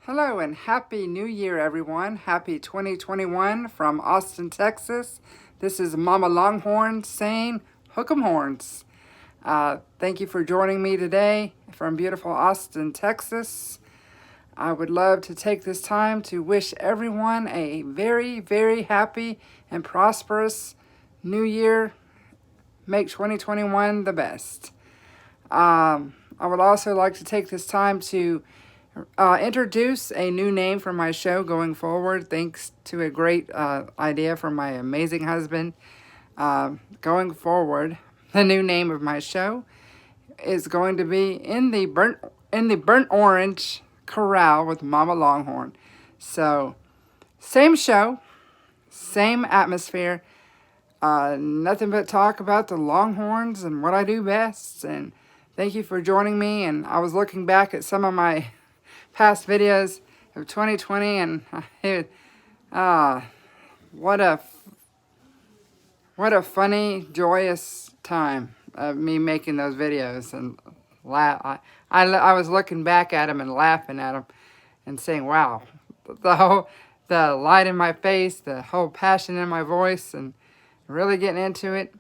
Hello and Happy New Year, everyone. Happy 2021 from Austin, Texas. This is Mama Longhorn saying, hook 'em horns. Thank you for joining me today from beautiful Austin, Texas. I would love to take this time to wish everyone a very, very happy and prosperous New Year. Make 2021 the best. I would also like to take this time to introduce a new name for my show going forward, thanks to a great idea from my amazing husband. Going forward, the new name of my show is going to be in the burnt orange corral with Mama Longhorn. So, same show, same atmosphere. Nothing but talk about the Longhorns and what I do best. And thank you for joining me. And I was looking back at some of my past videos of 2020, and what a funny, joyous time of me making those videos. And I was looking back at them and laughing at them and saying, wow, the light in my face, the whole passion in my voice, and really getting into it.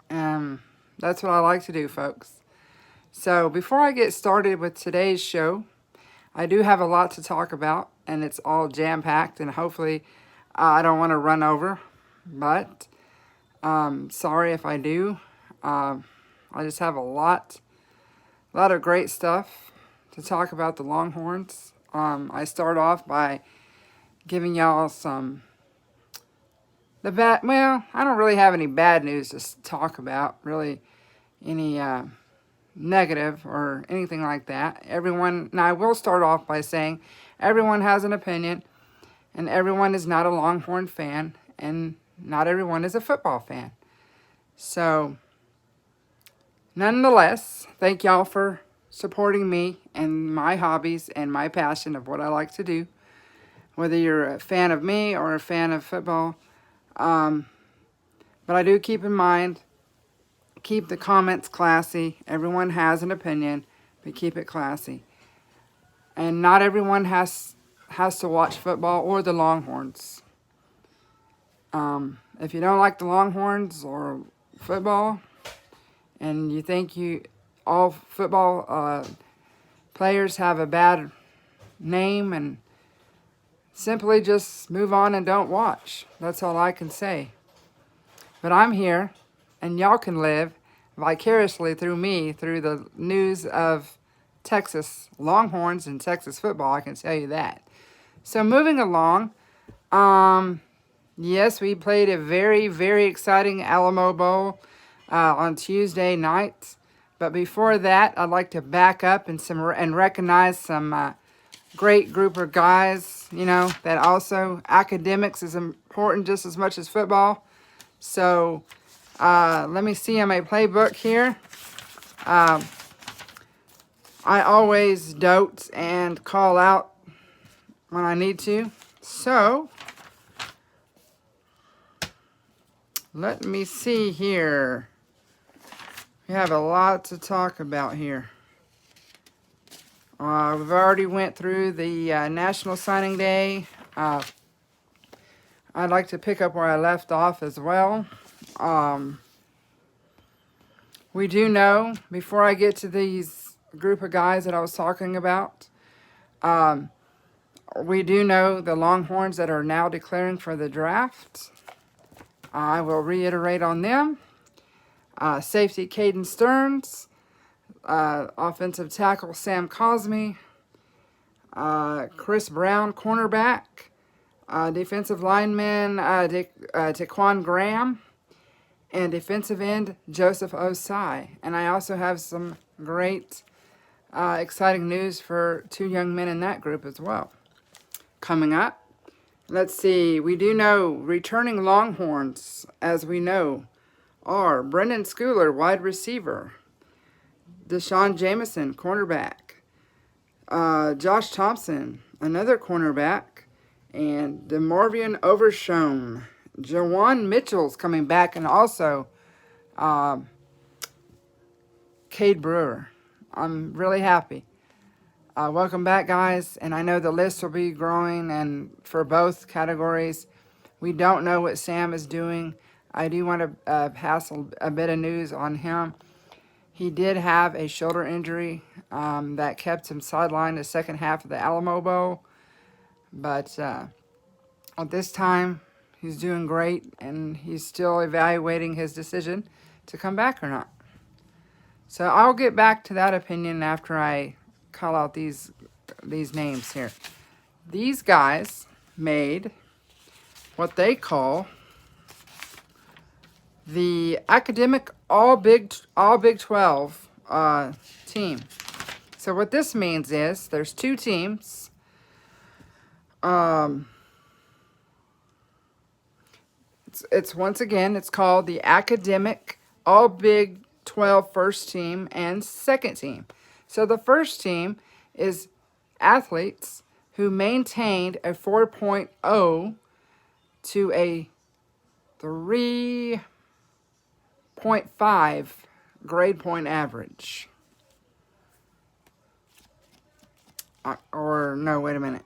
That's what I like to do, folks. So before I get started with today's show, I do have a lot to talk about, and it's all jam-packed, and hopefully I don't want to run over, but sorry if I do. I just have a lot of great stuff to talk about the Longhorns. I start off by giving y'all some well, I don't really have any bad news to talk about, really any negative or anything like that. Now I will start off by saying everyone has an opinion, and everyone is not a Longhorn fan, and not everyone is a football fan. So, nonetheless, thank y'all for supporting me and my hobbies and my passion of what I like to do, whether you're a fan of me or a fan of football. But I do keep in mind, keep the comments classy. Everyone has an opinion, but keep it classy. And not everyone has to watch football or the Longhorns. If you don't like the Longhorns or football, and you think all football players have a bad name, and simply just move on and don't watch. That's all I can say. But I'm here, and y'all can live vicariously through me, through the news of Texas Longhorns and Texas football. I can tell you that. So moving along, yes, we played a very, very exciting Alamo Bowl on Tuesday night. But before that, I'd like to back up and recognize some great group of guys, that also academics is important just as much as football. So let me see on my playbook here. I always dote and call out when I need to. So let me see here. We have a lot to talk about here. We've already went through the National Signing Day. I'd like to pick up where I left off as well. We do know, before I get to these group of guys that I was talking about, we do know the Longhorns that are now declaring for the draft. I will reiterate on them. Safety Caden Stearns. Offensive tackle Sam Cosme, Chris Brown, cornerback, defensive lineman Taquan Graham, and defensive end Joseph Osai. And I also have some great, exciting news for two young men in that group as well. Coming up, let's see, we do know returning Longhorns, as we know, are Brendan Schooler, wide receiver, Deshaun Jameson, cornerback, Josh Thompson, another cornerback, and DeMorvian Overshone. Jawan Mitchell's coming back, and also Cade Brewer. I'm really happy. Welcome back, guys. And I know the list will be growing, and for both categories, we don't know what Sam is doing. I do want to pass a bit of news on him. He did have a shoulder injury that kept him sidelined the second half of the Alamo Bowl. But at this time, he's doing great, and he's still evaluating his decision to come back or not. So I'll get back to that opinion after I call out these names here. These guys made what they call the academic All Big 12 team. So what this means is there's two teams. It's once again, it's called the academic All Big 12 first team and second team. So the first team is athletes who maintained a 4.0 to a 3.5 grade point average. Or no, wait a minute.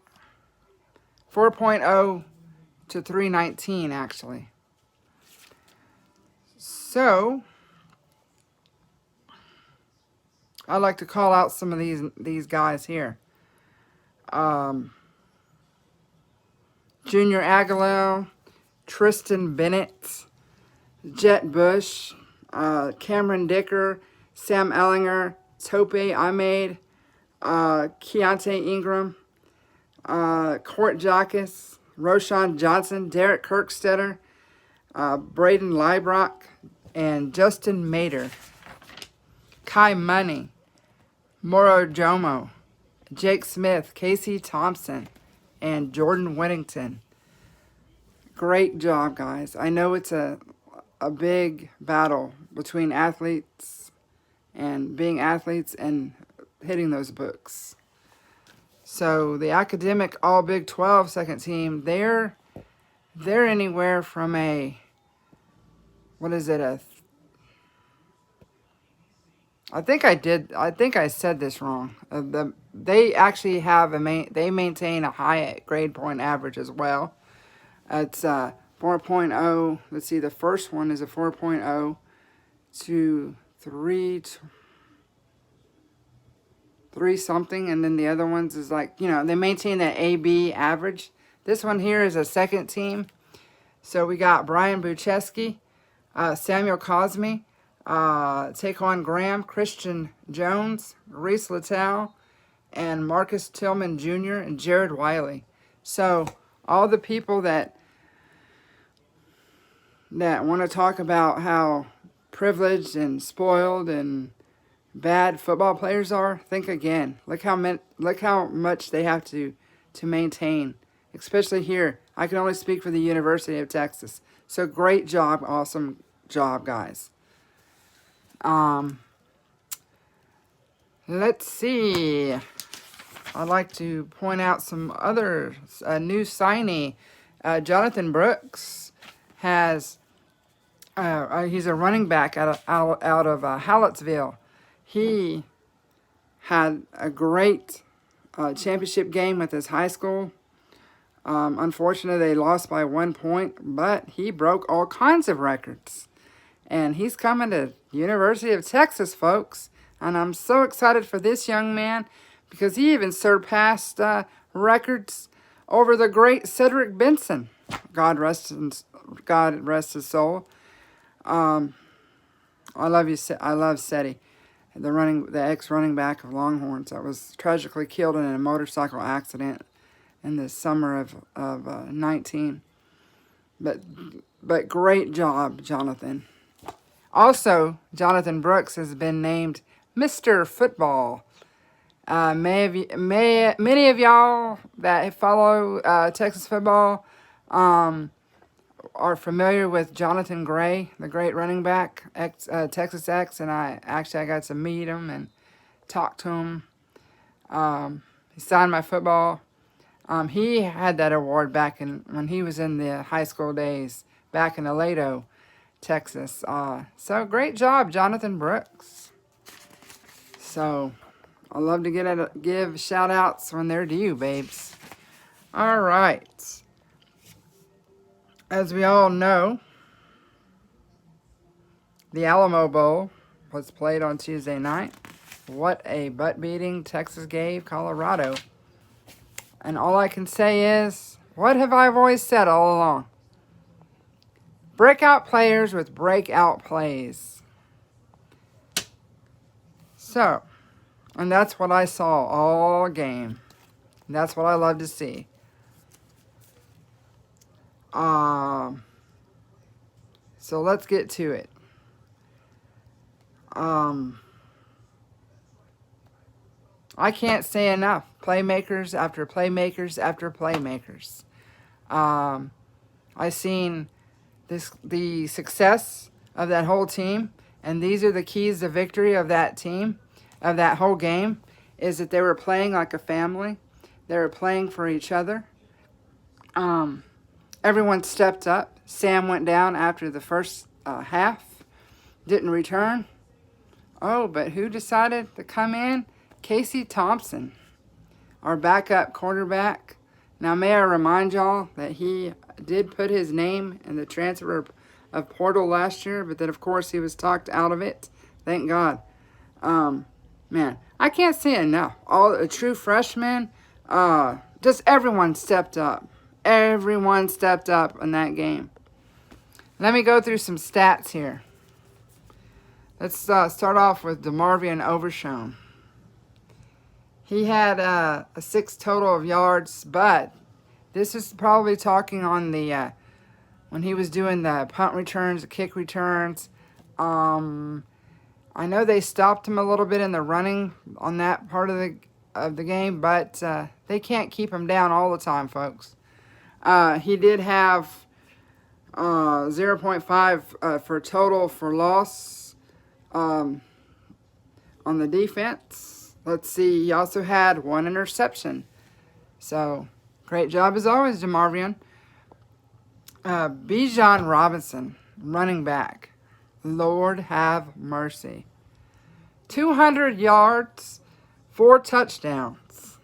4.0 to 319 actually. So I'd like to call out some of these guys here. Junior Aguilera, Tristan Bennett, Jet Bush, Cameron Dicker, Sam Ellinger, Tope Ahmed, Keontae Ingram, Court Jacques, Roshan Johnson, Derek Kirkstetter, Braden Liebrock, and Justin Mater. Kai Money, Moro Jomo, Jake Smith, Casey Thompson, and Jordan Whittington. Great job, guys. I know it's a big battle between athletes and being athletes and hitting those books. So the academic All Big 12 second team, they're anywhere from I think I said this wrong. They actually have they maintain a high grade point average as well. It's 4.0. Let's see, the first one is a 4.0 to 3 something, and then the other ones is they maintain that AB average. This one here is a second team. So we got Brian Bucheski, Samuel Cosme, Taquan Graham, Christian Jones, Reese Littell, and Marcus Tillman Jr. and Jared Wiley. So all the people that want to talk about how privileged and spoiled and bad football players are, think again. Look how much they have to maintain, especially here. I can only speak for the University of Texas. So great job, awesome job, guys. Let's see. I'd like to point out some other new signee. Jonathan Brooks has. He's a running back out of Hallettsville. He had a great championship game with his high school. Unfortunately, they lost by 1 point, but he broke all kinds of records. And he's coming to University of Texas, folks. And I'm so excited for this young man because he even surpassed records over the great Cedric Benson. God rest his soul. I love Ceddy, the ex-running back of Longhorns that was tragically killed in a motorcycle accident in the summer of 19. But great job, Jonathan. Also, Jonathan Brooks has been named Mr. Football. Many of y'all that follow Texas football are familiar with Jonathan Gray, the great running back, Texas X, and I got to meet him and talk to him. He signed my football. He had that award back when he was in the high school days, back in Aledo, Texas. So great job, Jonathan Brooks. So I love to give shout outs when they're due, babes. All right. As we all know, the Alamo Bowl was played on Tuesday night. What a butt beating Texas gave Colorado. And all I can say is, what have I always said all along? Breakout players with breakout plays. So, and that's what I saw all game. And that's what I love to see. So let's get to it. I can't say enough. Playmakers after playmakers after playmakers. I seen the success of that whole team, and these are the keys to victory of that team, of that whole game, is that they were playing like a family. They were playing for each other. Everyone stepped up. Sam went down after the first half, didn't return. Oh, but who decided to come in? Casey Thompson, our backup quarterback. Now, may I remind y'all that he did put his name in the transfer of portal last year, but then, of course, he was talked out of it. Thank God. Man, I can't say enough. All a true freshman, just everyone stepped up. Everyone stepped up in that game. Let me go through some stats here. Let's start off with DeMarvion Overshown. He had a 6 total of yards, but this is probably talking on the when he was doing the punt returns, the kick returns. I know they stopped him a little bit in the running on that part of the game, but they can't keep him down all the time, folks. He did have 0.5 for total for loss on the defense. Let's see, he also had 1 interception. So, great job as always, DeMarvion. Bijan Robinson, running back. Lord have mercy. 200 yards, 4 touchdowns,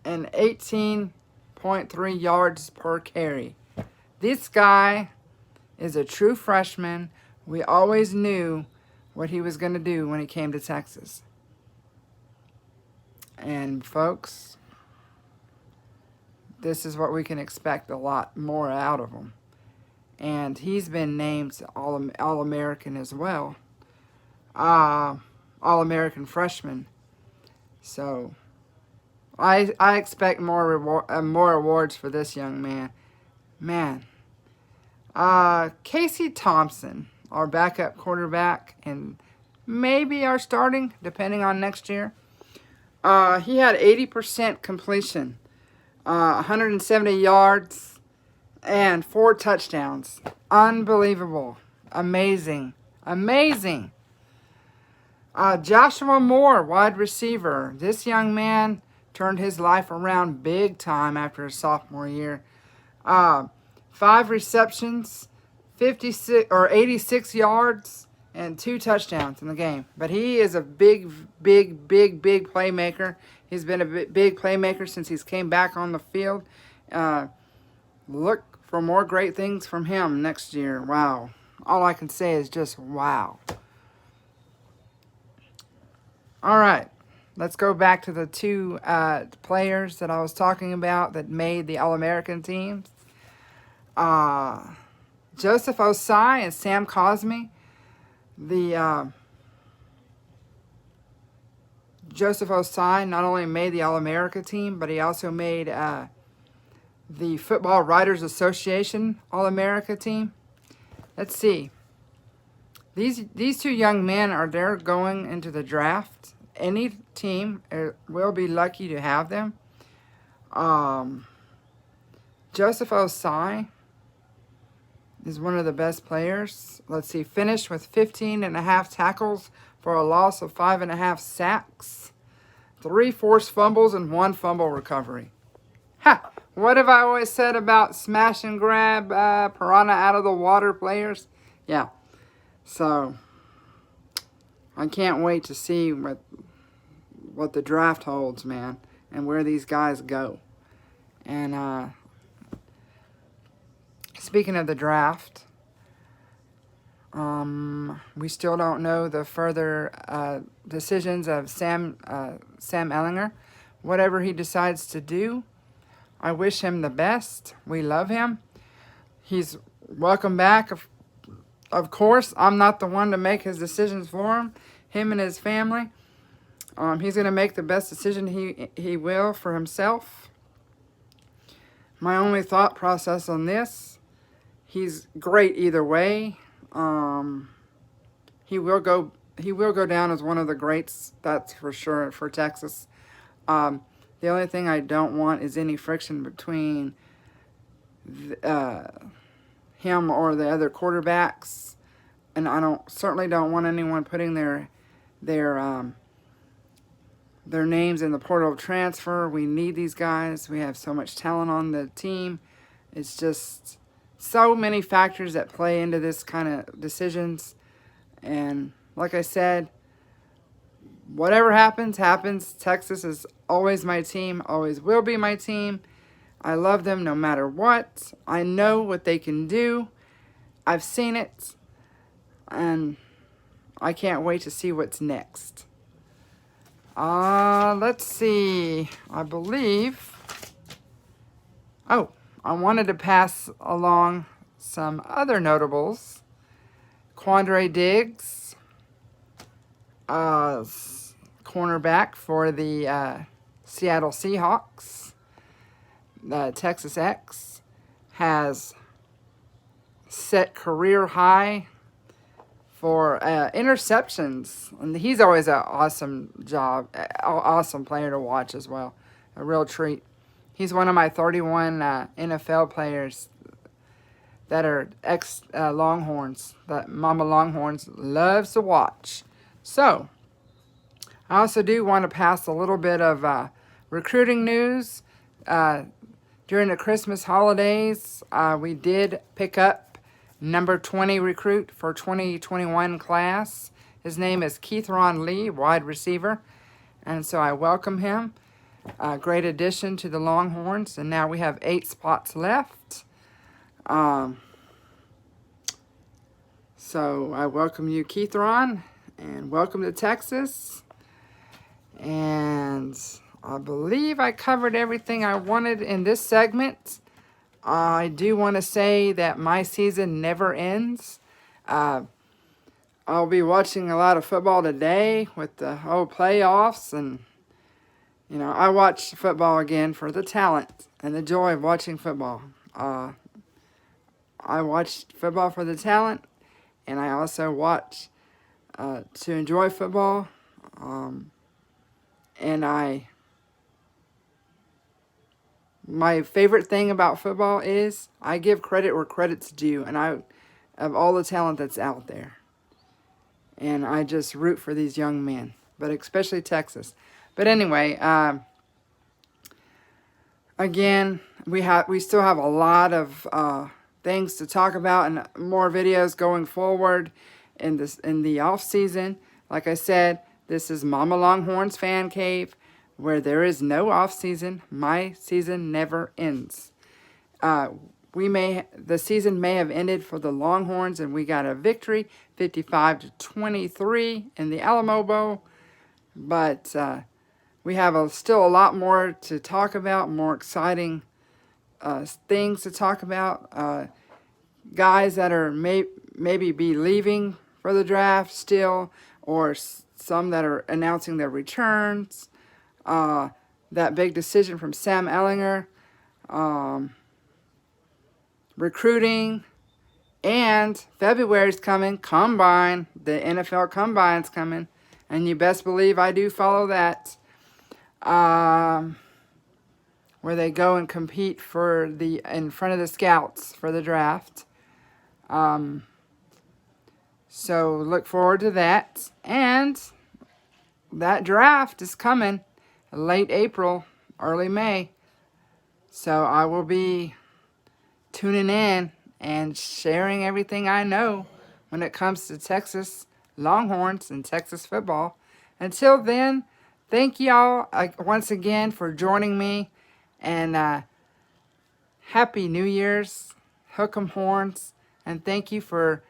and 18.3 yards per carry. This guy is a true freshman. We always knew what he was going to do when he came to Texas. And folks, this is what we can expect a lot more out of him. And he's been named All-American as well. All-American freshman. So, I expect more awards for this young man. Man. Casey Thompson, our backup quarterback, and maybe our starting, depending on next year. He had 80% completion, 170 yards, and 4 touchdowns. Unbelievable. Amazing. Amazing. Joshua Moore, wide receiver. This young man turned his life around big time after his sophomore year. 5 receptions, 86 yards, and 2 touchdowns in the game. But he is a big playmaker. He's been a big playmaker since he's came back on the field. Look for more great things from him next year. Wow. All I can say is just wow. All right. Let's go back to the 2 players that I was talking about that made the All-American teams. Joseph Osai and Sam Cosme. Joseph Osai not only made the All-America team, but he also made the Football Writers Association All-America team. Let's see. These 2 young men they're going into the draft. Any team will be lucky to have them. Joseph Osai is one of the best players. Let's see, finished with 15.5 tackles for a loss of 5.5 sacks, 3 forced fumbles, and 1 fumble recovery. Ha! What have I always said about smash and grab piranha out of the water players? Yeah. So, I can't wait to see what the draft holds, man, and where these guys go. And speaking of the draft, we still don't know the further decisions of Sam Ehlinger. Whatever he decides to do, I wish him the best. We love him. He's welcome back. Of course, I'm not the one to make his decisions for him and his family. He's going to make the best decision he will for himself. My only thought process on this, he's great either way. He will go down as one of the greats, that's for sure, for Texas. The only thing I don't want is any friction between him or the other quarterbacks, and I certainly don't want anyone putting their names in the portal of transfer. We need these guys. We have so much talent on the team. It's just so many factors that play into this kind of decisions. And like I said, whatever happens, happens. Texas is always my team, always will be my team. I love them no matter what. I know what they can do. I've seen it. And I can't wait to see what's next. Let's see. I believe. Oh, I wanted to pass along some other notables. Quandre Diggs, cornerback for the Seattle Seahawks. The Texas X has set career high for interceptions, and he's always an awesome player to watch as well. A real treat. He's one of my 31 NFL players that are ex-Longhorns, that Mama Longhorns loves to watch. So, I also do want to pass a little bit of recruiting news. During the Christmas holidays, we did pick up number 20 recruit for 2021 class. His name is Keith Ron Lee, wide receiver. And so I welcome him. Great addition to the Longhorns. And now we have 8 spots left. So I welcome you, Keith Ron, and welcome to Texas. And I believe I covered everything I wanted in this segment. I do want to say that my season never ends. I'll be watching a lot of football today with the whole playoffs, and I watch football again for the talent and the joy of watching football. I watch football for the talent, and I also watch to enjoy football. My favorite thing about football is I give credit where credit's due, and I of all the talent that's out there. And I just root for these young men, but especially Texas. But anyway, again, we still have a lot of things to talk about and more videos going forward in the off season. Like I said, this is Mama Longhorns Fan Cave, where there is no off season. My season never ends. The season may have ended for the Longhorns, and we got a victory, 55-23 in the Alamo Bowl. But we have still a lot more to talk about, more exciting things to talk about. Guys that are maybe be leaving for the draft still, or some that are announcing their returns. That big decision from Sam Ehlinger. Recruiting. And February's coming. Combine. The NFL Combine's coming. And you best believe I do follow that. Where they go and compete in front of the scouts for the draft. So look forward to that. And that draft is coming late April, early May. So I will be tuning in and sharing everything I know when it comes to Texas Longhorns and Texas football. Until then, thank y'all once again for joining me. And Happy New Year's, Hook 'em Horns. And thank you for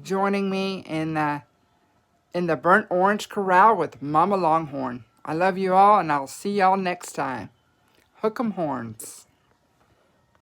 joining me in the Burnt Orange Corral with Mama Longhorn. I love you all, and I'll see y'all next time. Hook 'em Horns.